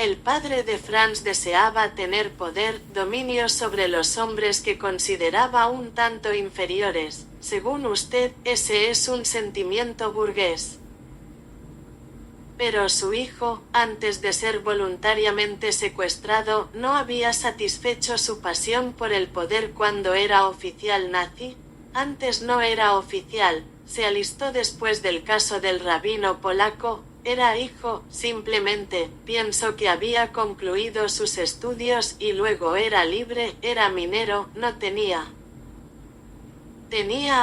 El padre de Franz deseaba tener poder, dominio sobre los hombres que consideraba un tanto inferiores. Según usted, ese es un sentimiento burgués. Pero su hijo, antes de ser voluntariamente secuestrado, ¿no había satisfecho su pasión por el poder cuando era oficial nazi? Antes no era oficial, se alistó después del caso del rabino polaco, era hijo, simplemente, pienso que había concluido sus estudios y luego era libre, era minero, no tenía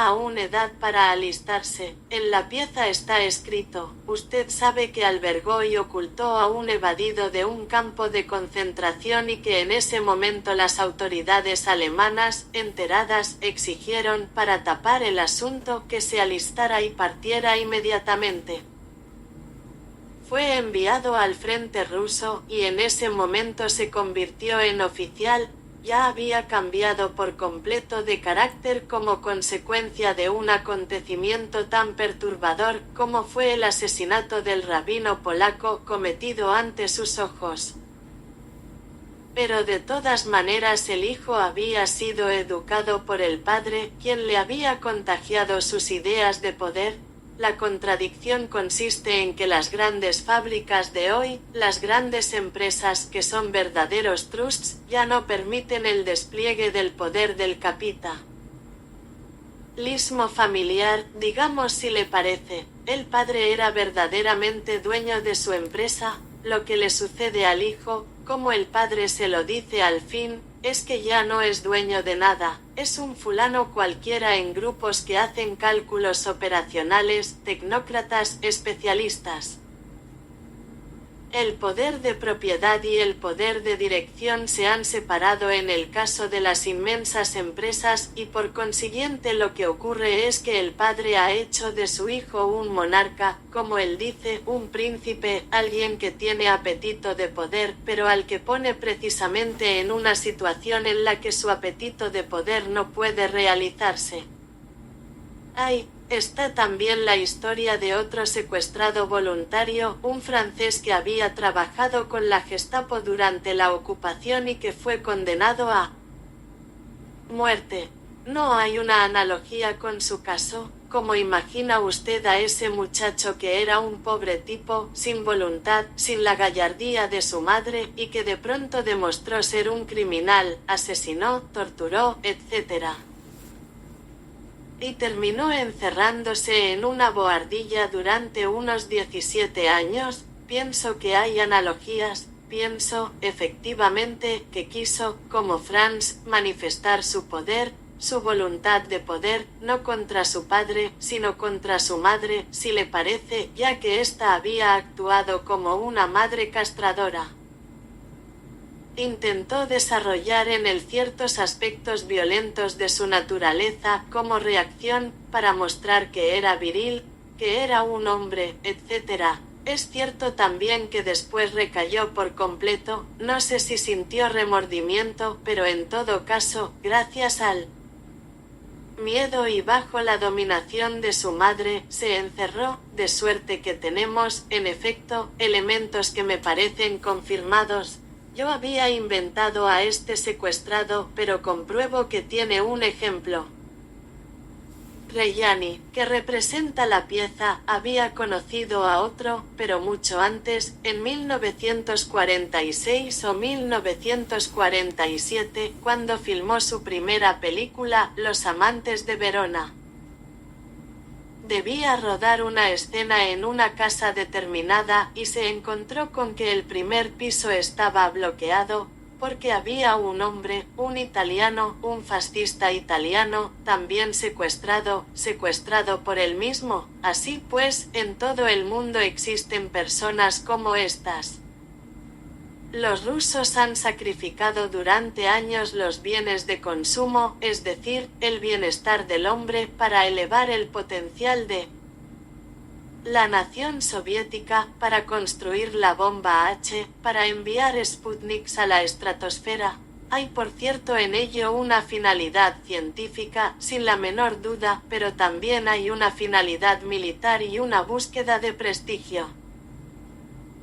aún edad para alistarse. En la pieza está escrito, usted sabe que albergó y ocultó a un evadido de un campo de concentración y que en ese momento las autoridades alemanas, enteradas, exigieron, para tapar el asunto, que se alistara y partiera inmediatamente. Fue enviado al frente ruso, y en ese momento se convirtió en oficial. Ya había cambiado por completo de carácter como consecuencia de un acontecimiento tan perturbador como fue el asesinato del rabino polaco cometido ante sus ojos. Pero de todas maneras el hijo había sido educado por el padre, quien le había contagiado sus ideas de poder. La contradicción consiste en que las grandes fábricas de hoy, las grandes empresas que son verdaderos trusts, ya no permiten el despliegue del poder del capitalismo familiar, digamos si le parece. El padre era verdaderamente dueño de su empresa. Lo que le sucede al hijo, como el padre se lo dice al fin, es que ya no es dueño de nada, es un fulano cualquiera en grupos que hacen cálculos operacionales, tecnócratas, especialistas. El poder de propiedad y el poder de dirección se han separado en el caso de las inmensas empresas y por consiguiente lo que ocurre es que el padre ha hecho de su hijo un monarca, como él dice, un príncipe, alguien que tiene apetito de poder, pero al que pone precisamente en una situación en la que su apetito de poder no puede realizarse. Ahí está también la historia de otro secuestrado voluntario, un francés que había trabajado con la Gestapo durante la ocupación y que fue condenado a muerte. ¿No hay una analogía con su caso? ¿Cómo imagina usted a ese muchacho que era un pobre tipo, sin voluntad, sin la gallardía de su madre, y que de pronto demostró ser un criminal, asesinó, torturó, etc.? Y terminó encerrándose en una bohardilla durante unos 17 años, pienso que hay analogías, pienso, efectivamente, que quiso, como Franz, manifestar su poder, su voluntad de poder, no contra su padre, sino contra su madre, si le parece, ya que ésta había actuado como una madre castradora. Intentó desarrollar en él ciertos aspectos violentos de su naturaleza como reacción, para mostrar que era viril, que era un hombre, etc. Es cierto también que después recayó por completo, no sé si sintió remordimiento, pero en todo caso, gracias al miedo y bajo la dominación de su madre, se encerró, de suerte que tenemos, en efecto, elementos que me parecen confirmados. Yo había inventado a este secuestrado, pero compruebo que tiene un ejemplo. Reggiani, que representa la pieza, había conocido a otro, pero mucho antes, en 1946 o 1947, cuando filmó su primera película, Los amantes de Verona. Debía rodar una escena en una casa determinada y se encontró con que el primer piso estaba bloqueado, porque había un hombre, un italiano, un fascista italiano, también secuestrado por él mismo. Así pues, en todo el mundo existen personas como estas. Los rusos han sacrificado durante años los bienes de consumo, es decir, el bienestar del hombre, para elevar el potencial de la nación soviética, para construir la bomba H, para enviar Sputniks a la estratosfera. Hay por cierto en ello una finalidad científica, sin la menor duda, pero también hay una finalidad militar y una búsqueda de prestigio.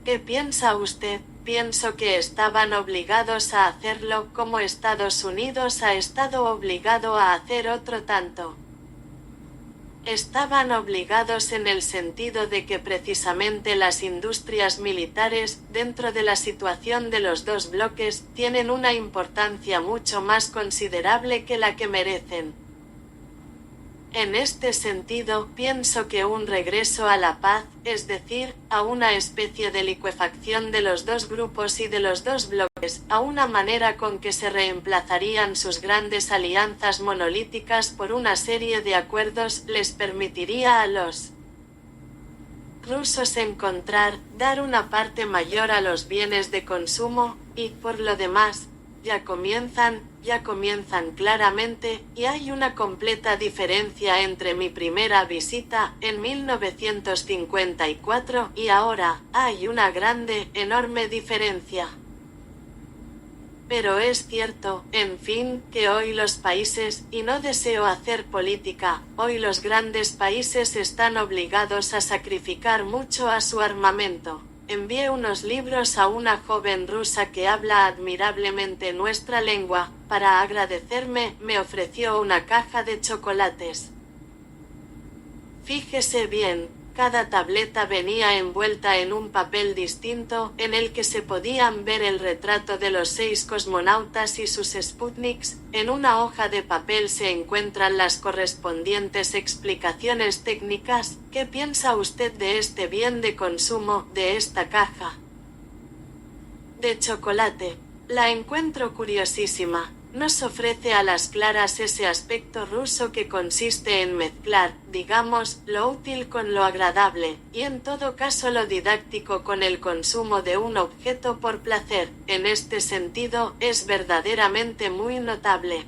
¿Qué piensa usted? pienso que estaban obligados a hacerlo como Estados Unidos ha estado obligado a hacer otro tanto. Estaban obligados en el sentido de que precisamente las industrias militares, dentro de la situación de los dos bloques, tienen una importancia mucho más considerable que la que merecen. En este sentido, pienso que un regreso a la paz, es decir, a una especie de licuefacción de los dos grupos y de los dos bloques, a una manera con que se reemplazarían sus grandes alianzas monolíticas por una serie de acuerdos, les permitiría a los rusos dar una parte mayor a los bienes de consumo, y, por lo demás, ya comienzan claramente, y hay una completa diferencia entre mi primera visita, en 1954, y ahora, hay una enorme diferencia. Pero es cierto, en fin, que hoy los países, y no deseo hacer política, hoy los grandes países están obligados a sacrificar mucho a su armamento. Envié unos libros a una joven rusa que habla admirablemente nuestra lengua. Para agradecerme, me ofreció una caja de chocolates. Fíjese bien, cada tableta venía envuelta en un papel distinto, en el que se podían ver el retrato de los 6 cosmonautas y sus Sputniks. En una hoja de papel se encuentran las correspondientes explicaciones técnicas. ¿Qué piensa usted de este bien de consumo, de esta caja de chocolate? La encuentro curiosísima. Nos ofrece a las claras ese aspecto ruso que consiste en mezclar, digamos, lo útil con lo agradable, y en todo caso lo didáctico con el consumo de un objeto por placer. En este sentido, es verdaderamente muy notable.